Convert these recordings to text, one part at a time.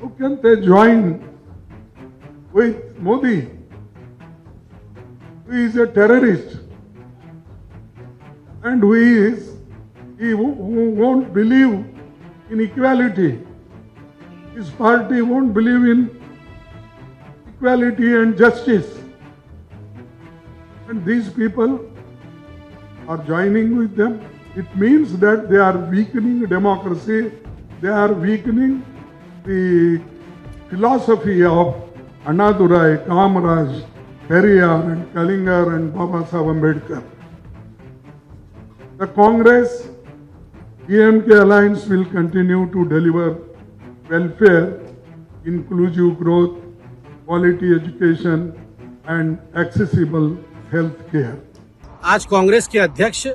How can they join with Modi, who is a terrorist and who won't believe in equality? His party won't believe in equality and justice. And these people are joining with them. It means that they are weakening democracy. They are weakening the philosophy of Annadurai, Kamaraj, Periyar and Kalingar and Baba Saheb Ambedkar. The Congress DMK alliance will continue to deliver welfare, inclusive growth, quality education and accessible health care. आज कांग्रेस के अध्यक्ष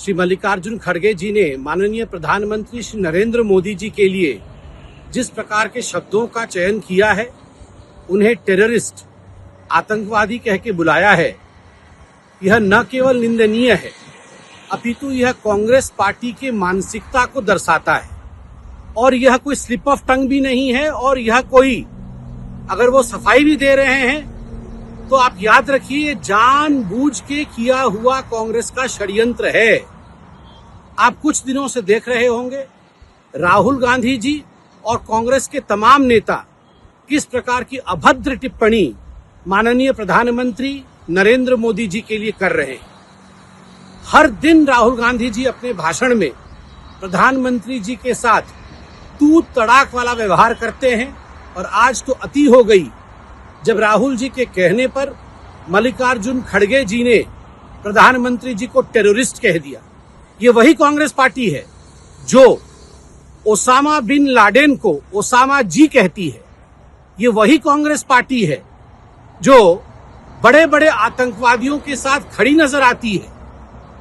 श्री मल्लिकार्जुन खड़गे जी ने माननीय प्रधानमंत्री श्री नरेंद्र मोदी जी के लिए जिस प्रकार के शब्दों का चयन किया है, उन्हें टेररिस्ट, आतंकवादी कह के बुलाया है, यह न केवल निंदनीय है अपितु यह कांग्रेस पार्टी के मानसिकता को दर्शाता है। और यह कोई स्लिप ऑफ टंग भी नहीं है। और यह कोई, अगर वो सफाई भी दे रहे हैं तो आप याद रखिए, जानबूझ के किया हुआ कांग्रेस का षड्यंत्र है। आप कुछ दिनों से देख रहे होंगे राहुल गांधी जी और कांग्रेस के तमाम नेता किस प्रकार की अभद्र टिप्पणी माननीय प्रधानमंत्री नरेंद्र मोदी जी के लिए कर रहे हैं। हर दिन राहुल गांधी जी अपने भाषण में प्रधानमंत्री जी के साथ तू तड़ाक वाला व्यवहार करते हैं। और आज तो अति हो गई जब राहुल जी के कहने पर मल्लिकार्जुन खड़गे जी ने प्रधानमंत्री जी को टेररिस्ट कह दिया। ये वही कांग्रेस पार्टी है जो ओसामा बिन लाडेन को ओसामा जी कहती है। ये वही कांग्रेस पार्टी है जो बड़े बड़े आतंकवादियों के साथ खड़ी नजर आती है,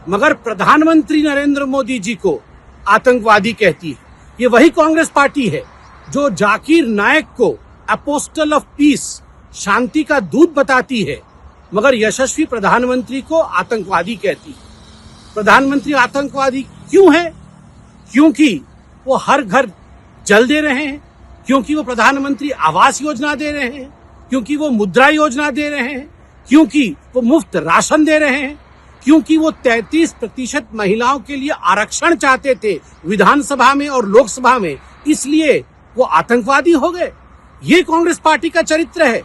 मगर प्रधानमंत्री नरेंद्र मोदी जी को आतंकवादी कहती है। ये वही कांग्रेस पार्टी है जो जाकिर नायक को अपोस्टल ऑफ पीस, शांति का दूत बताती है, मगर यशस्वी प्रधानमंत्री को आतंकवादी कहती है। प्रधानमंत्री आतंकवादी क्यों है? क्योंकि वो हर घर जल दे रहे हैं, क्योंकि वो प्रधानमंत्री आवास योजना दे रहे हैं, क्योंकि वो मुद्रा योजना दे रहे हैं, क्योंकि वो मुफ्त राशन दे रहे हैं, क्योंकि वो 33% महिलाओं के लिए आरक्षण चाहते थे विधानसभा में और लोकसभा में, इसलिए वो आतंकवादी हो गए। ये कांग्रेस पार्टी का चरित्र है।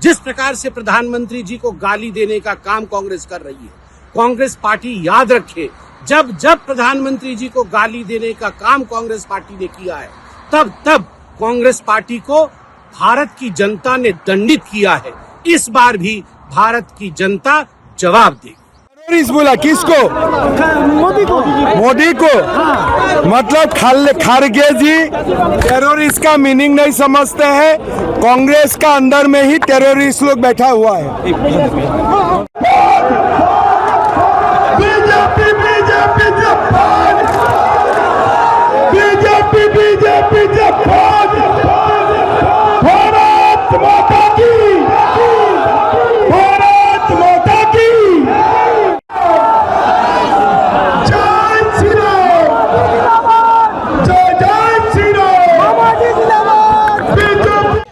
जिस प्रकार से प्रधानमंत्री जी को गाली देने का काम कांग्रेस कर रही है, कांग्रेस पार्टी याद रखे, जब जब प्रधानमंत्री जी को गाली देने का काम कांग्रेस पार्टी ने किया है, तब तब कांग्रेस पार्टी को भारत की जनता ने दंडित किया है। इस बार भी भारत की जनता जवाब देगी। टेररिस्ट बोला किसको? मोदी को। मतलब खड़गे जी टेररिस्ट का मीनिंग नहीं समझते हैं। कांग्रेस का अंदर में ही टेररिस्ट लोग बैठा हुआ है। बीजेपी बीजेपी जिंदाबाद, बीजेपी बीजेपी जिंदाबाद, भारत माता की, भारत माता की।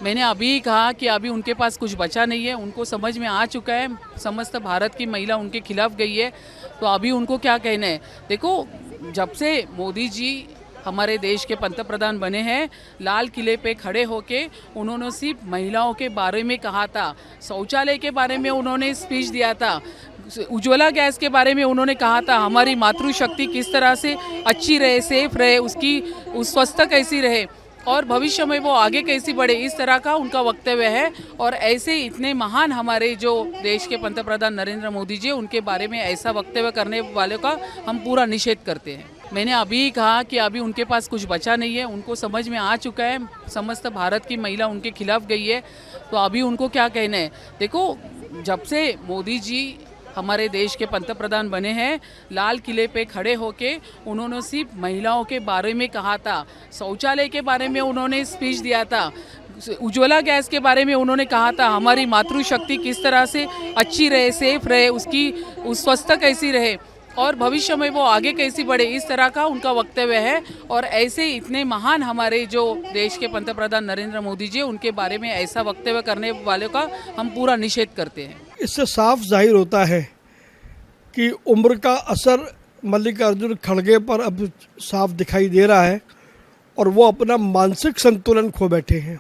मैंने अभी कहा कि अभी उनके पास कुछ बचा नहीं है। उनको समझ में आ चुका है, समस्त भारत की महिला उनके खिलाफ गई है, तो अभी उनको क्या कहना है। देखो, जब से मोदी जी हमारे देश के पंतप्रधान बने हैं, लाल किले पे खड़े होके उन्होंने सिर्फ महिलाओं के बारे में कहा था, शौचालय के बारे में उन्होंने स्पीच दिया था, उज्ज्वला गैस के बारे में उन्होंने कहा था, हमारी मातृशक्ति किस तरह से अच्छी रहे, सेफ रहे, उसकी स्वस्थता कैसी रहे और भविष्य में वो आगे कैसी बढ़े, इस तरह का उनका वक्तव्य है। और ऐसे इतने महान हमारे जो देश के पंतप्रधान नरेंद्र मोदी जी, उनके बारे में ऐसा वक्तव्य करने वालों का हम पूरा निषेध करते हैं। मैंने अभी कहा कि अभी उनके पास कुछ बचा नहीं है। उनको समझ में आ चुका है, समस्त भारत की महिला उनके खिलाफ गई है, तो अभी उनको क्या कहना है। देखो, जब से मोदी जी हमारे देश के पंतप्रधान बने हैं, लाल किले पे खड़े होके उन्होंने सिर्फ महिलाओं के बारे में कहा था, शौचालय के बारे में उन्होंने स्पीच दिया था, उज्ज्वला गैस के बारे में उन्होंने कहा था, हमारी मातृशक्ति किस तरह से अच्छी रहे, सेफ रहे, उसकी स्वस्थता कैसी रहे और भविष्य में वो आगे कैसी बढ़े, इस तरह का उनका वक्तव्य है। और ऐसे इतने महान हमारे जो देश के पंतप्रधान नरेंद्र मोदी जी, उनके बारे में ऐसा वक्तव्य करने वालों का हम पूरा निषेध करते हैं। इससे साफ जाहिर होता है कि उम्र का असर मल्लिकार्जुन खड़गे पर अब साफ दिखाई दे रहा है और वो अपना मानसिक संतुलन खो बैठे हैं।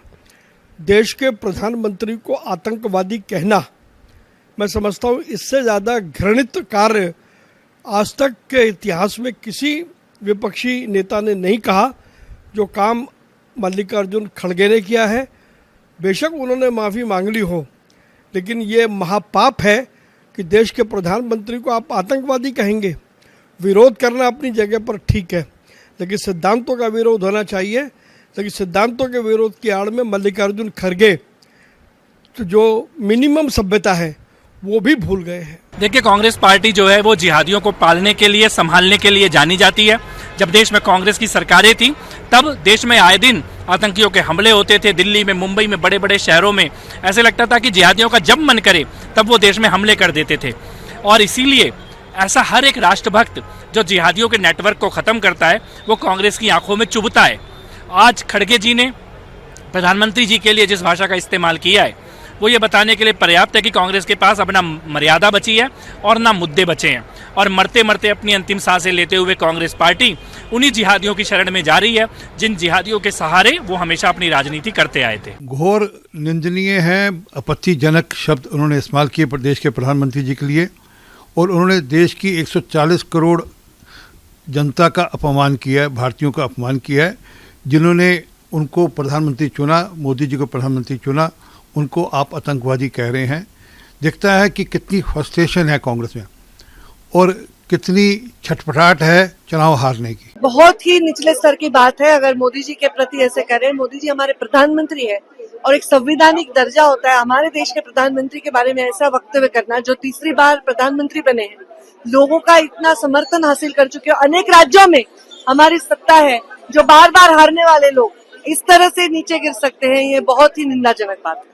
देश के प्रधानमंत्री को आतंकवादी कहना, मैं समझता हूँ इससे ज़्यादा घृणित कार्य आज तक के इतिहास में किसी विपक्षी नेता ने नहीं कहा। जो काम मल्लिकार्जुन खड़गे ने किया है, बेशक उन्होंने माफ़ी मांग ली हो, लेकिन ये महापाप है कि देश के प्रधानमंत्री को आप आतंकवादी कहेंगे। विरोध करना अपनी जगह पर ठीक है, लेकिन सिद्धांतों का विरोध होना चाहिए। लेकिन सिद्धांतों के विरोध की आड़ में मल्लिकार्जुन खड़गे तो जो मिनिमम सभ्यता है वो भी भूल गए हैं। देखिए, कांग्रेस पार्टी जो है वो जिहादियों को पालने के लिए, संभालने के लिए जानी जाती है। जब देश में कांग्रेस की सरकारें थी तब देश में आए दिन आतंकियों के हमले होते थे। दिल्ली में, मुंबई में, बड़े बड़े शहरों में ऐसे लगता था कि जिहादियों का जब मन करे तब वो देश में हमले कर देते थे। और इसीलिए ऐसा हर एक राष्ट्रभक्त जो जिहादियों के नेटवर्क को ख़त्म करता है वो कांग्रेस की आंखों में चुभता है। आज खड़गे जी ने प्रधानमंत्री जी के लिए जिस भाषा का इस्तेमाल किया है वो ये बताने के लिए पर्याप्त है कि कांग्रेस के पास अब ना मर्यादा बची है और ना मुद्दे बचे हैं। और मरते मरते अपनी अंतिम सांसें लेते हुए कांग्रेस पार्टी उन्हीं जिहादियों की शरण में जा रही है जिन जिहादियों के सहारे वो हमेशा अपनी राजनीति करते आए थे। घोर निंदनीय है, आपत्तिजनक शब्द उन्होंने इस्तेमाल किए प्रदेश के प्रधानमंत्री जी के लिए, और उन्होंने देश की 140 करोड़ जनता का अपमान किया है, भारतीयों का अपमान किया है। जिन्होंने उनको प्रधानमंत्री चुना, मोदी जी को प्रधानमंत्री चुना, उनको आप आतंकवादी कह रहे हैं। दिखता है कि कितनी फ्रस्ट्रेशन है कांग्रेस में और कितनी छटपटाहट है चुनाव हारने की। बहुत ही निचले स्तर की बात है अगर मोदी जी के प्रति ऐसे करें। मोदी जी हमारे प्रधानमंत्री है और एक संवैधानिक दर्जा होता है हमारे देश के प्रधानमंत्री के बारे में ऐसा वक्तव्य करना, जो तीसरी बार प्रधानमंत्री बने हैं, लोगों का इतना समर्थन हासिल कर चुके हैं। अनेक राज्यों में हमारी सत्ता है, जो बार बार हारने वाले लोग इस तरह से नीचे गिर सकते हैं, ये बहुत ही निंदाजनक बात है।